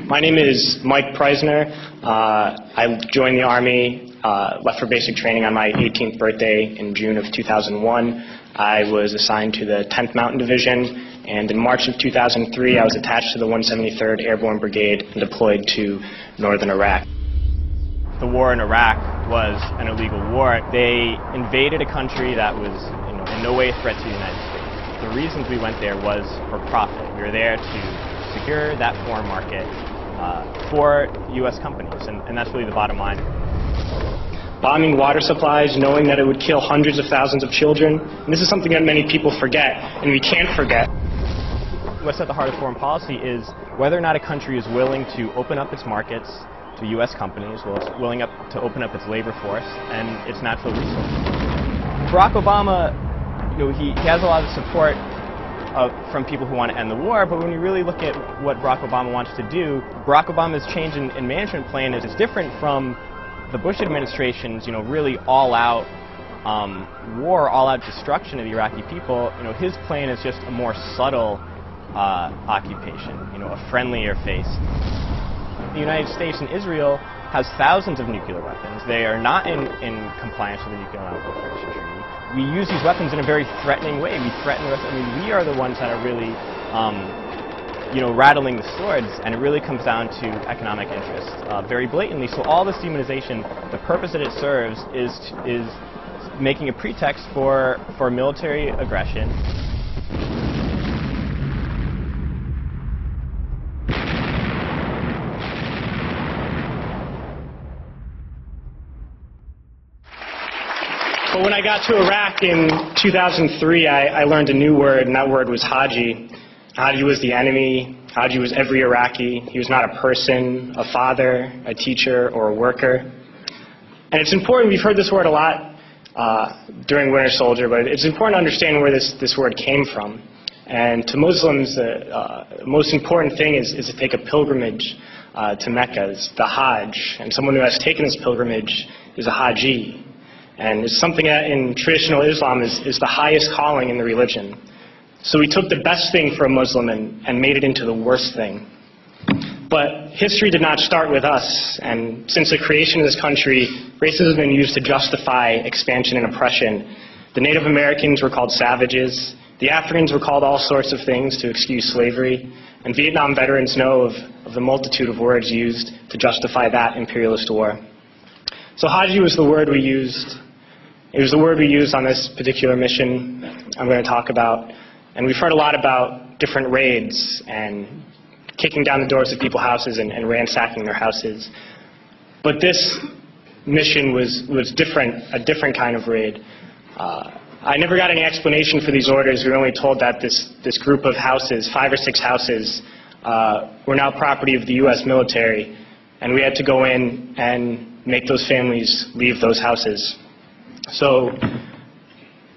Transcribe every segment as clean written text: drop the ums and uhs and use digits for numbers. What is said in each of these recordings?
My name is Mike Preisner. I joined the Army, left for basic training on my 18th birthday in June of 2001. I was assigned to the 10th Mountain Division, and in March of 2003 I was attached to the 173rd Airborne Brigade and deployed to northern Iraq. The war in Iraq was an illegal war. They invaded a country that was in no way a threat to the United States. The reasons we went there was for profit. We were there to secure that foreign market for U.S. companies, and that's really the bottom line. Bombing water supplies, knowing that it would kill hundreds of thousands of children, and this is something that many people forget, and we can't forget. What's at the heart of foreign policy is whether or not a country is willing to open up its markets to U.S. companies, it's willing to open up its labor force and its natural resources. Barack Obama, he has a lot of support from people who want to end the war, but when you really look at what Barack Obama wants to do, Barack Obama's change in management plan is different from the Bush administration's, really all-out war, all-out destruction of the Iraqi people. His plan is just a more subtle occupation, a friendlier face. The United States and Israel has thousands of nuclear weapons. They are not in compliance with the Nuclear Non-Proliferation Treaty. We use these weapons in a very threatening way. We threaten the rest. We are the ones that are really, rattling the swords, and it really comes down to economic interest, very blatantly. So all this demonization, the purpose that it serves is making a pretext for military aggression. But when I got to Iraq in 2003, I learned a new word, and that word was Haji. Haji was the enemy. Haji was every Iraqi. He was not a person, a father, a teacher, or a worker. And it's important, we've heard this word a lot during Winter Soldier, but it's important to understand where this word came from. And to Muslims, the most important thing is to take a pilgrimage to Mecca. It's the Hajj. And someone who has taken this pilgrimage is a Haji. And it's something that in traditional Islam is the highest calling in the religion. So we took the best thing for a Muslim and made it into the worst thing. But history did not start with us, and since the creation of this country, racism has been used to justify expansion and oppression. The Native Americans were called savages, the Africans were called all sorts of things to excuse slavery, and Vietnam veterans know of the multitude of words used to justify that imperialist war. So Haji was the word we used. It was the word we used on this particular mission I'm going to talk about. And we've heard a lot about different raids and kicking down the doors of people's houses and ransacking their houses. But this mission was different, a different kind of raid. I never got any explanation for these orders. We were only told that this group of houses, 5 or 6 houses, were now property of the U.S. military, and we had to go in and make those families leave those houses. So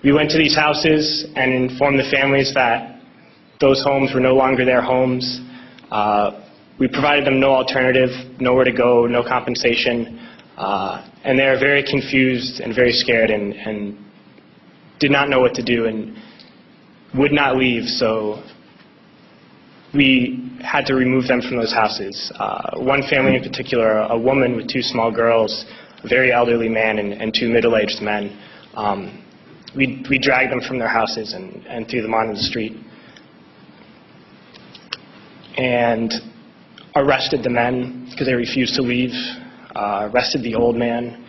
we went to these houses and informed the families that those homes were no longer their homes. We provided them no alternative, nowhere to go, no compensation, and they were very confused and very scared and did not know what to do and would not leave, so we had to remove them from those houses. One family in particular, a woman with 2 small girls, a very elderly man and 2 middle-aged men, we dragged them from their houses and threw them onto the street and arrested the men because they refused to leave, arrested the old man,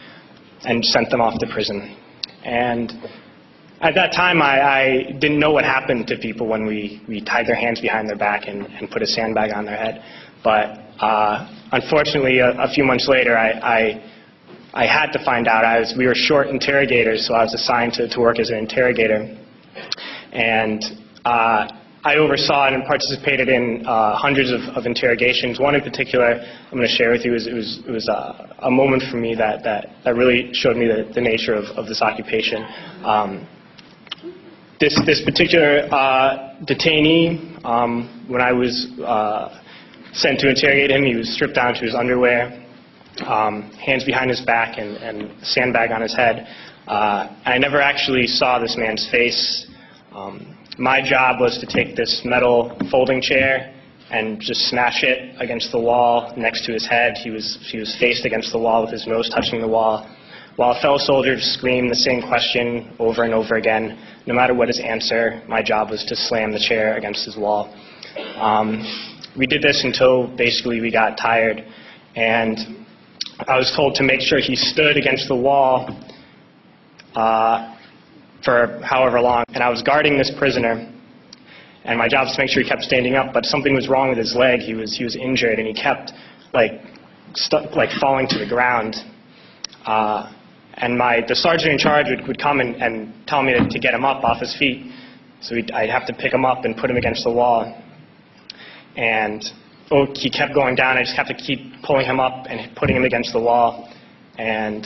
and sent them off to prison. And at that time, I didn't know what happened to people when we tied their hands behind their back and put a sandbag on their head. But unfortunately, a few months later, I had to find out. We were short interrogators, so I was assigned to work as an interrogator. And I oversaw and participated in hundreds of interrogations. One in particular I'm going to share with you. It was a moment for me that really showed me the nature of this occupation. This particular detainee, when I was sent to interrogate him, he was stripped down to his underwear, hands behind his back and a sandbag on his head. I never actually saw this man's face. My job was to take this metal folding chair and just smash it against the wall next to his head. He was faced against the wall with his nose touching the wall, while a fellow soldier screamed the same question over and over again. No matter what his answer, my job was to slam the chair against his wall. We did this until basically we got tired, and I was told to make sure he stood against the wall for however long. And I was guarding this prisoner, and my job was to make sure he kept standing up, but something was wrong with his leg. He was injured, and he kept falling to the ground. And the sergeant in charge would come and tell me to get him up off his feet. So I'd have to pick him up and put him against the wall. And he kept going down. I just have to keep pulling him up and putting him against the wall. And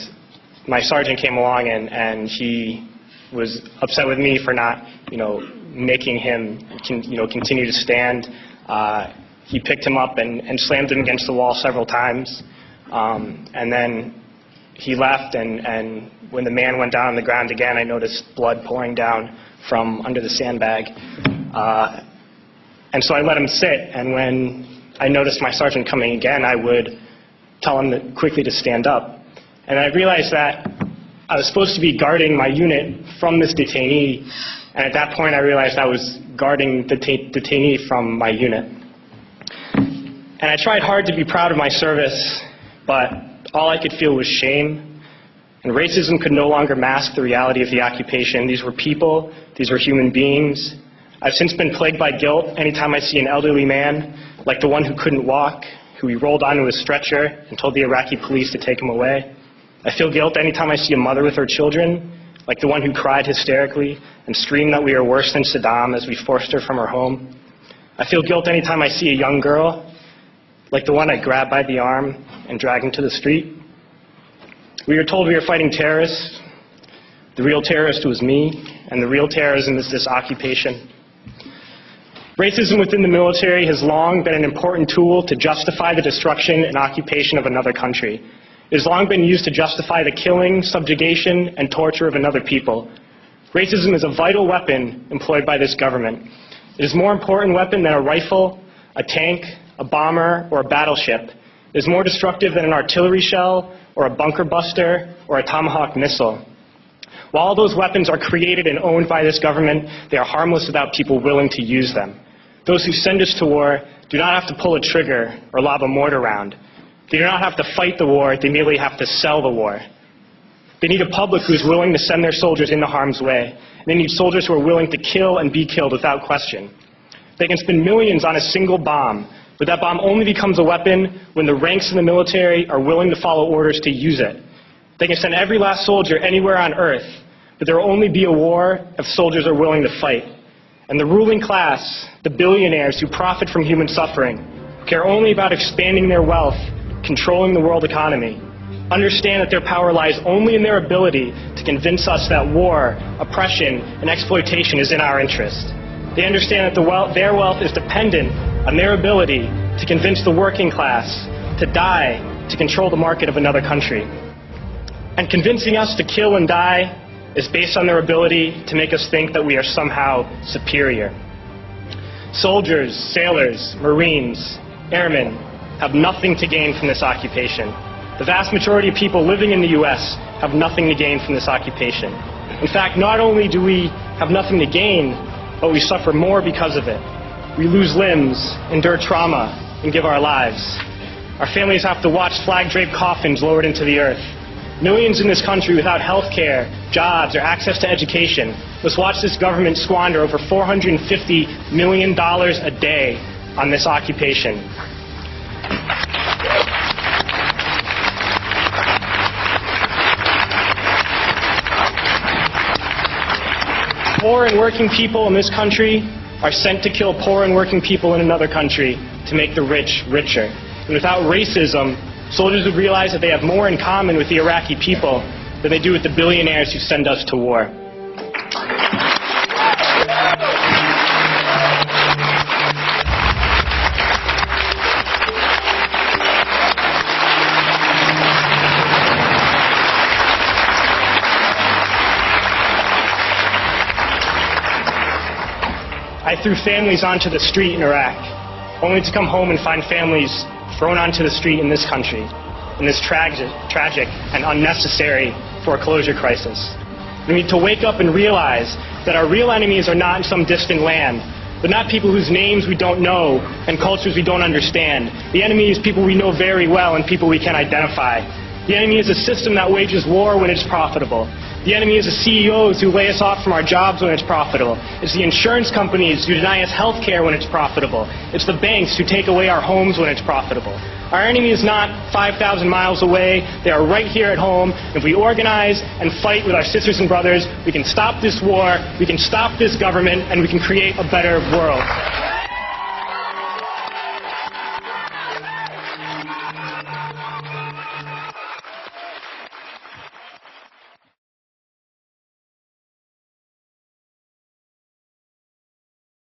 my sergeant came along, and he was upset with me for not, making him, continue to stand. He picked him up and slammed him against the wall several times. And then he left, and when the man went down on the ground again, I noticed blood pouring down from under the sandbag. And so I let him sit, and when I noticed my sergeant coming again, I would tell him quickly to stand up. And I realized that I was supposed to be guarding my unit from this detainee, and at that point I realized I was guarding the detainee from my unit. And I tried hard to be proud of my service, but all I could feel was shame, and racism could no longer mask the reality of the occupation. These were people, these were human beings. I've since been plagued by guilt anytime I see an elderly man, like the one who couldn't walk, who we rolled onto a stretcher and told the Iraqi police to take him away. I feel guilt anytime I see a mother with her children, like the one who cried hysterically and screamed that we are worse than Saddam as we forced her from her home. I feel guilt anytime I see a young girl, like the one I grabbed by the arm and dragged into the street. We were told we were fighting terrorists. The real terrorist was me, and the real terrorism is this occupation. Racism within the military has long been an important tool to justify the destruction and occupation of another country. It has long been used to justify the killing, subjugation, and torture of another people. Racism is a vital weapon employed by this government. It is a more important weapon than a rifle, a tank, a bomber, or a battleship. It is more destructive than an artillery shell, or a bunker buster, or a Tomahawk missile. While all those weapons are created and owned by this government, they are harmless without people willing to use them. Those who send us to war do not have to pull a trigger or lob a mortar round. They do not have to fight the war, they merely have to sell the war. They need a public who is willing to send their soldiers into harm's way. They need soldiers who are willing to kill and be killed without question. They can spend millions on a single bomb, but that bomb only becomes a weapon when the ranks in the military are willing to follow orders to use it. They can send every last soldier anywhere on earth, but there will only be a war if soldiers are willing to fight. And the ruling class, the billionaires who profit from human suffering, care only about expanding their wealth, controlling the world economy, understand that their power lies only in their ability to convince us that war, oppression, and exploitation is in our interest. They understand that their wealth is dependent on their ability to convince the working class to die to control the market of another country. And convincing us to kill and die is based on their ability to make us think that we are somehow superior. Soldiers, sailors, Marines, airmen have nothing to gain from this occupation. The vast majority of people living in the U.S. have nothing to gain from this occupation. In fact, not only do we have nothing to gain, but we suffer more because of it. We lose limbs, endure trauma, and give our lives. Our families have to watch flag-draped coffins lowered into the earth. Millions in this country without health care, jobs, or access to education must watch this government squander over $450 million a day on this occupation. Poor and working people in this country are sent to kill poor and working people in another country to make the rich richer. And without racism, soldiers would realize that they have more in common with the Iraqi people than they do with the billionaires who send us to war. I threw families onto the street in Iraq. only to come home and find families thrown onto the street in this country, in this tragic and unnecessary foreclosure crisis. We need to wake up and realize that our real enemies are not in some distant land. They're not people whose names we don't know and cultures we don't understand. The enemy is people we know very well and people we can identify. The enemy is a system that wages war when it's profitable. The enemy is the CEOs who lay us off from our jobs when it's profitable. It's the insurance companies who deny us health care when it's profitable. It's the banks who take away our homes when it's profitable. Our enemy is not 5,000 miles away. They are right here at home. If we organize and fight with our sisters and brothers, we can stop this war, we can stop this government, and we can create a better world.